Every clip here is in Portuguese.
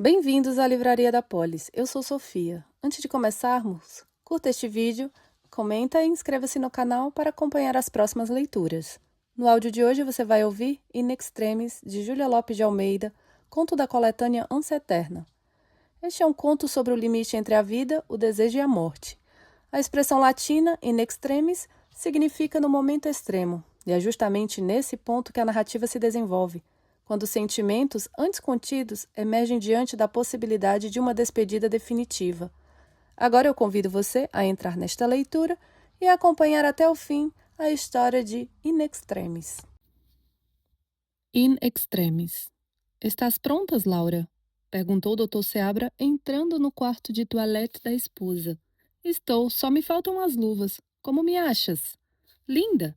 Bem-vindos à Livraria da Polis. Eu sou Sofia. Antes de começarmos, curta este vídeo, comenta e inscreva-se no canal para acompanhar as próximas leituras. No áudio de hoje você vai ouvir In Extremis, de Júlia Lopes de Almeida, conto da coletânea Ânsia Eterna. Este é um conto sobre o limite entre a vida, o desejo e a morte. A expressão latina in extremis significa no momento extremo, e é justamente nesse ponto que a narrativa se desenvolve, quando os sentimentos antes contidos emergem diante da possibilidade de uma despedida definitiva. Agora eu convido você a entrar nesta leitura e a acompanhar até o fim a história de In Extremis. In Extremis. Estás prontas, Laura? Perguntou o Dr. Seabra, entrando no quarto de toilette da esposa. Estou, só me faltam as luvas. Como me achas? Linda!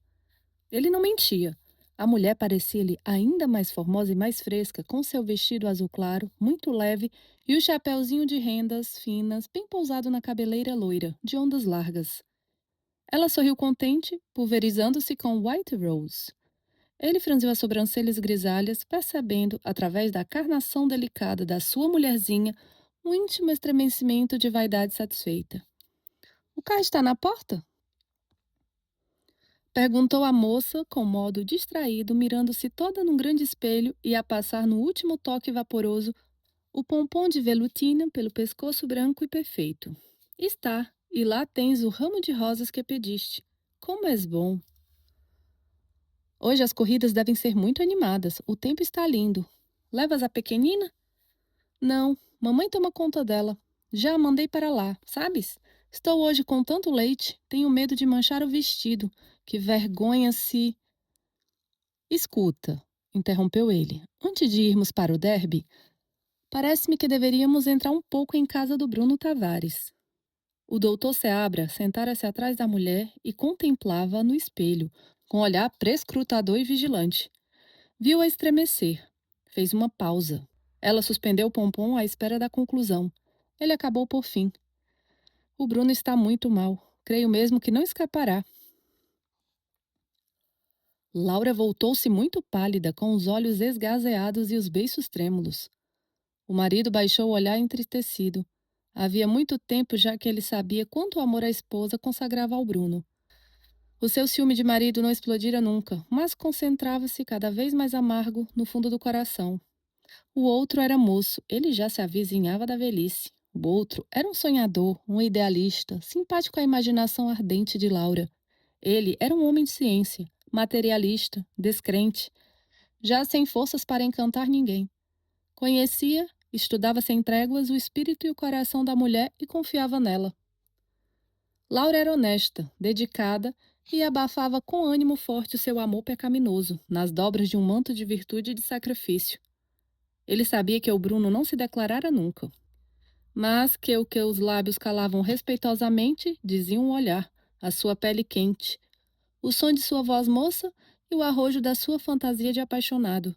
Ele não mentia. A mulher parecia-lhe ainda mais formosa e mais fresca, com seu vestido azul claro, muito leve, e o chapéuzinho de rendas finas, bem pousado na cabeleira loira, de ondas largas. Ela sorriu contente, pulverizando-se com White Rose. Ele franziu as sobrancelhas grisalhas, percebendo, através da carnação delicada da sua mulherzinha, um íntimo estremecimento de vaidade satisfeita. "O carro está na porta?" Perguntou a moça, com modo distraído, mirando-se toda num grande espelho e a passar no último toque vaporoso o pompom de velutina pelo pescoço branco e perfeito. "Está, e lá tens o ramo de rosas que pediste. Como és bom!" "Hoje as corridas devem ser muito animadas. O tempo está lindo. Levas a pequenina?" "Não, mamãe toma conta dela. Já a mandei para lá, sabes? Estou hoje com tanto leite, tenho medo de manchar o vestido. Que vergonha se..." "Escuta", interrompeu ele, "antes de irmos para o derby, parece-me que deveríamos entrar um pouco em casa do Bruno Tavares." O doutor Seabra sentara-se atrás da mulher e contemplava-a no espelho, com olhar prescrutador e vigilante. Viu-a estremecer. Fez uma pausa. Ela suspendeu o pompom à espera da conclusão. Ele acabou por fim. "O Bruno está muito mal. Creio mesmo que não escapará." Laura voltou-se muito pálida, com os olhos esgazeados e os beiços trêmulos. O marido baixou o olhar entristecido. Havia muito tempo já que ele sabia quanto o amor à esposa consagrava ao Bruno. O seu ciúme de marido não explodira nunca, mas concentrava-se cada vez mais amargo no fundo do coração. O outro era moço, ele já se avizinhava da velhice. O outro era um sonhador, um idealista, simpático à imaginação ardente de Laura. Ele era um homem de ciência, materialista, descrente, já sem forças para encantar ninguém. Conhecia, estudava sem tréguas o espírito e o coração da mulher e confiava nela. Laura era honesta, dedicada e abafava com ânimo forte o seu amor pecaminoso, nas dobras de um manto de virtude e de sacrifício. Ele sabia que o Bruno não se declarara nunca, mas que o que os lábios calavam respeitosamente diziam o olhar, a sua pele quente, o som de sua voz moça e o arrojo da sua fantasia de apaixonado.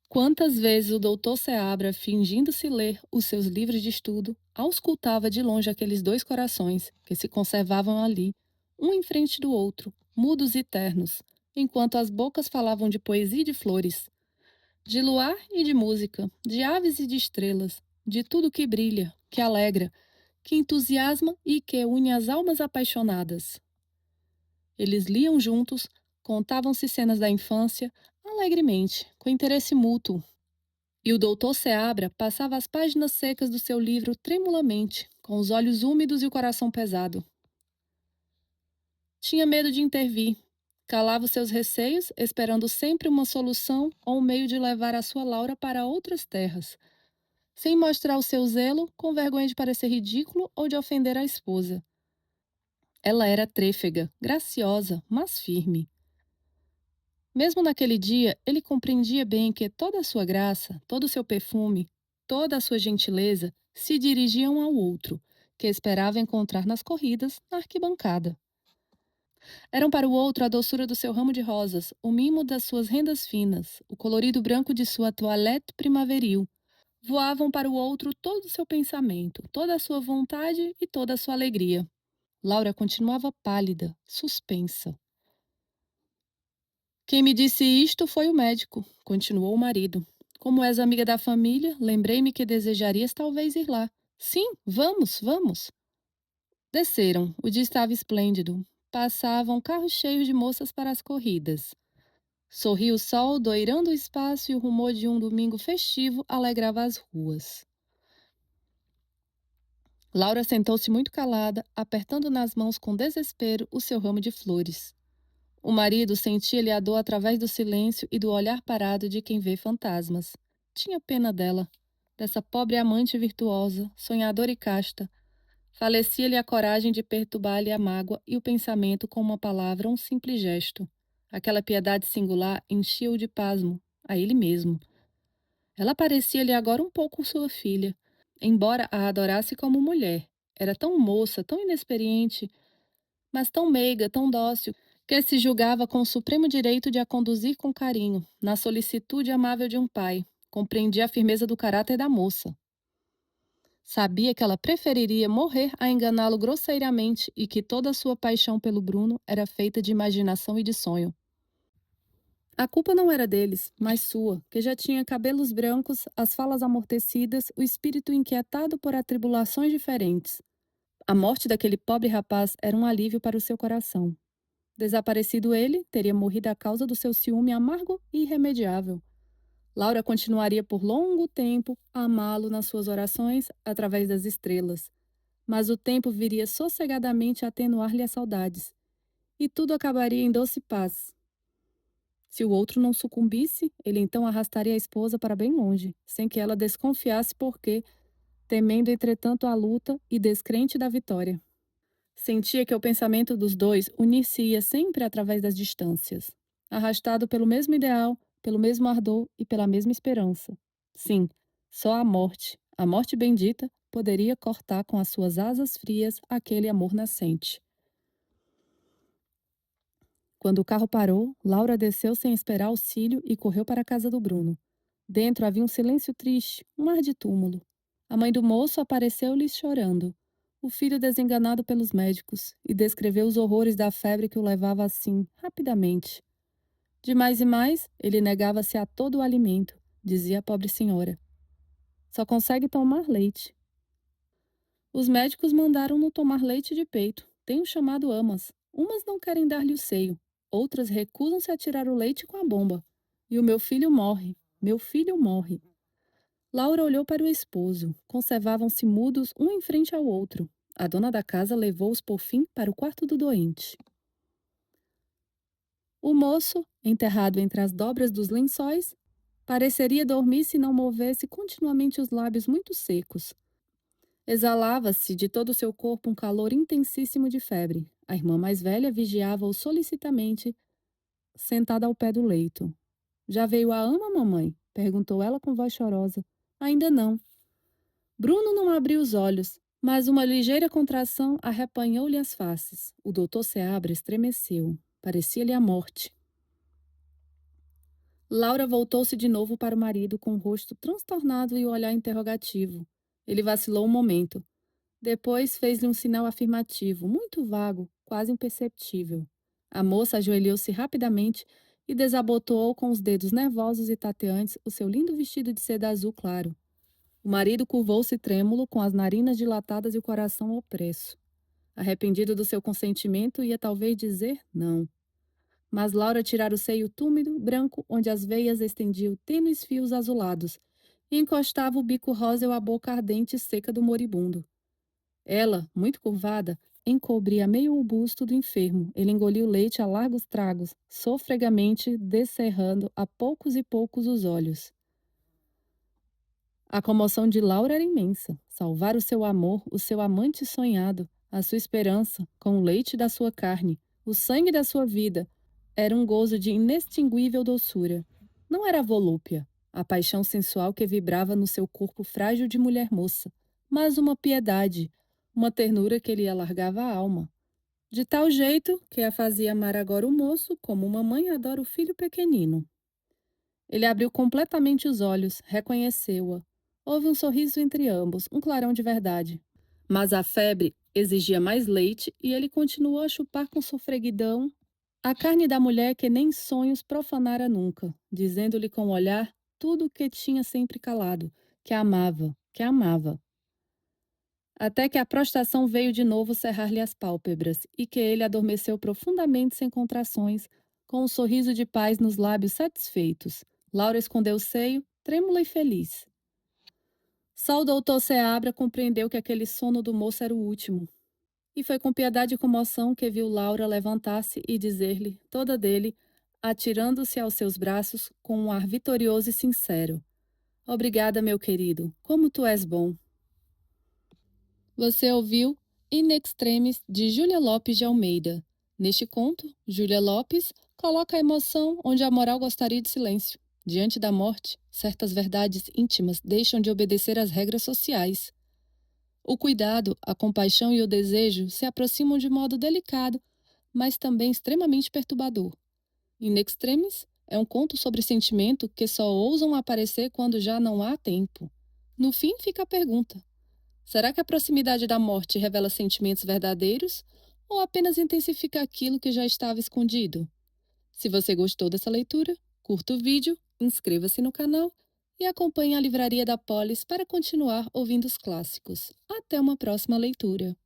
Quantas vezes o doutor Seabra, fingindo-se ler os seus livros de estudo, auscultava de longe aqueles dois corações que se conservavam ali, um em frente do outro, mudos e ternos, enquanto as bocas falavam de poesia e de flores, de luar e de música, de aves e de estrelas, de tudo que brilha, que alegra, que entusiasma e que une as almas apaixonadas. Eles liam juntos, contavam-se cenas da infância, alegremente, com interesse mútuo. E o doutor Seabra passava as páginas secas do seu livro tremulamente, com os olhos úmidos e o coração pesado. Tinha medo de intervir. Calava os seus receios, esperando sempre uma solução ou um meio de levar a sua Laura para outras terras, sem mostrar o seu zelo, com vergonha de parecer ridículo ou de ofender a esposa. Ela era trêfega, graciosa, mas firme. Mesmo naquele dia, ele compreendia bem que toda a sua graça, todo o seu perfume, toda a sua gentileza se dirigiam ao outro, que esperava encontrar nas corridas, na arquibancada. Eram para o outro a doçura do seu ramo de rosas, o mimo das suas rendas finas, o colorido branco de sua toilette primaveril. Voavam para o outro todo o seu pensamento, toda a sua vontade e toda a sua alegria. Laura continuava pálida, suspensa. "Quem me disse isto foi o médico", continuou o marido. Como és amiga da família, lembrei-me que desejarias talvez ir lá. Sim, vamos, vamos. Desceram. O dia estava esplêndido. Passavam carros cheios de moças para as corridas. Sorria o sol, doirando o espaço, e o rumor de um domingo festivo alegrava as ruas. Laura sentou-se muito calada, apertando nas mãos com desespero o seu ramo de flores. O marido sentia-lhe a dor através do silêncio e do olhar parado de quem vê fantasmas. Tinha pena dela, dessa pobre amante virtuosa, sonhadora e casta. Falecia-lhe a coragem de perturbar-lhe a mágoa e o pensamento com uma palavra ou um simples gesto. Aquela piedade singular enchia-o de pasmo, a ele mesmo. Ela parecia-lhe agora um pouco sua filha, embora a adorasse como mulher. Era tão moça, tão inexperiente, mas tão meiga, tão dócil, que se julgava com o supremo direito de a conduzir com carinho, na solicitude amável de um pai. Compreendia a firmeza do caráter da moça. Sabia que ela preferiria morrer a enganá-lo grosseiramente e que toda a sua paixão pelo Bruno era feita de imaginação e de sonho. A culpa não era deles, mas sua, que já tinha cabelos brancos, as falas amortecidas, o espírito inquietado por atribulações diferentes. A morte daquele pobre rapaz era um alívio para o seu coração. Desaparecido ele, teria morrido à causa do seu ciúme amargo e irremediável. Laura continuaria por longo tempo a amá-lo nas suas orações através das estrelas. Mas o tempo viria sossegadamente a atenuar-lhe as saudades. E tudo acabaria em doce paz. Se o outro não sucumbisse, ele então arrastaria a esposa para bem longe, sem que ela desconfiasse porque, temendo entretanto a luta e descrente da vitória. Sentia que o pensamento dos dois unir-se-ia sempre através das distâncias, arrastado pelo mesmo ideal, pelo mesmo ardor e pela mesma esperança. Sim, só a morte bendita, poderia cortar com as suas asas frias aquele amor nascente. Quando o carro parou, Laura desceu sem esperar auxílio e correu para a casa do Bruno. Dentro havia um silêncio triste, um ar de túmulo. A mãe do moço apareceu-lhe chorando. O filho desenganado pelos médicos, e descreveu os horrores da febre que o levava assim, rapidamente. De mais e mais, ele negava-se a todo o alimento, dizia a pobre senhora. Só consegue tomar leite. Os médicos mandaram-no tomar leite de peito. Tenho chamado amas. Umas não querem dar-lhe o seio. Outras recusam-se a tirar o leite com a bomba. E o meu filho morre. Meu filho morre. Laura olhou para o esposo. Conservavam-se mudos um em frente ao outro. A dona da casa levou-os por fim para o quarto do doente. O moço, enterrado entre as dobras dos lençóis, pareceria dormir se não movesse continuamente os lábios muito secos. Exalava-se de todo o seu corpo um calor intensíssimo de febre. A irmã mais velha vigiava-o solicitamente, sentada ao pé do leito. Já veio a ama, mamãe? Perguntou ela com voz chorosa. Ainda não. Bruno não abriu os olhos, mas uma ligeira contração arrepanhou-lhe as faces. O doutor Seabra estremeceu. Parecia-lhe a morte. Laura voltou-se de novo para o marido com o rosto transtornado e o olhar interrogativo. Ele vacilou um momento. Depois fez-lhe um sinal afirmativo, muito vago, quase imperceptível. A moça ajoelhou-se rapidamente e desabotoou com os dedos nervosos e tateantes o seu lindo vestido de seda azul claro. O marido curvou-se trêmulo, com as narinas dilatadas e o coração opresso. Arrependido do seu consentimento, ia talvez dizer não. Mas Laura tirara o seio túmido, branco, onde as veias estendiam tênues fios azulados, e encostava o bico róseo à boca ardente e seca do moribundo. Ela, muito curvada, encobria meio o busto do enfermo. Ele engoliu o leite a largos tragos, sofregamente descerrando a poucos e poucos os olhos. A comoção de Laura era imensa. Salvar o seu amor, o seu amante sonhado, a sua esperança, com o leite da sua carne, o sangue da sua vida, era um gozo de inextinguível doçura. Não era a volúpia, a paixão sensual que vibrava no seu corpo frágil de mulher moça, mas uma piedade, uma ternura que lhe alargava a alma. De tal jeito que a fazia amar agora o moço como uma mãe adora o filho pequenino. Ele abriu completamente os olhos, reconheceu-a. Houve um sorriso entre ambos, um clarão de verdade. Mas a febre exigia mais leite e ele continuou a chupar com sofreguidão a carne da mulher que nem sonhos profanara nunca, dizendo-lhe com o olhar: tudo o que tinha sempre calado, que a amava, que a amava. Até que a prostração veio de novo cerrar-lhe as pálpebras e que ele adormeceu profundamente sem contrações, com um sorriso de paz nos lábios satisfeitos. Laura escondeu o seio, trêmula e feliz. Só o doutor Seabra compreendeu que aquele sono do moço era o último. E foi com piedade e comoção que viu Laura levantar-se e dizer-lhe, toda dele, atirando-se aos seus braços com um ar vitorioso e sincero: Obrigada, meu querido, como tu és bom. Você ouviu In Extremis, de Júlia Lopes de Almeida. Neste conto, Júlia Lopes coloca a emoção onde a moral gostaria de silêncio. Diante da morte, certas verdades íntimas deixam de obedecer às regras sociais. O cuidado, a compaixão e o desejo se aproximam de modo delicado, mas também extremamente perturbador. In Extremis é um conto sobre sentimento que só ousam aparecer quando já não há tempo. No fim, fica a pergunta: será que a proximidade da morte revela sentimentos verdadeiros ou apenas intensifica aquilo que já estava escondido? Se você gostou dessa leitura, curta o vídeo, inscreva-se no canal e acompanhe a Livraria da Polis para continuar ouvindo os clássicos. Até uma próxima leitura!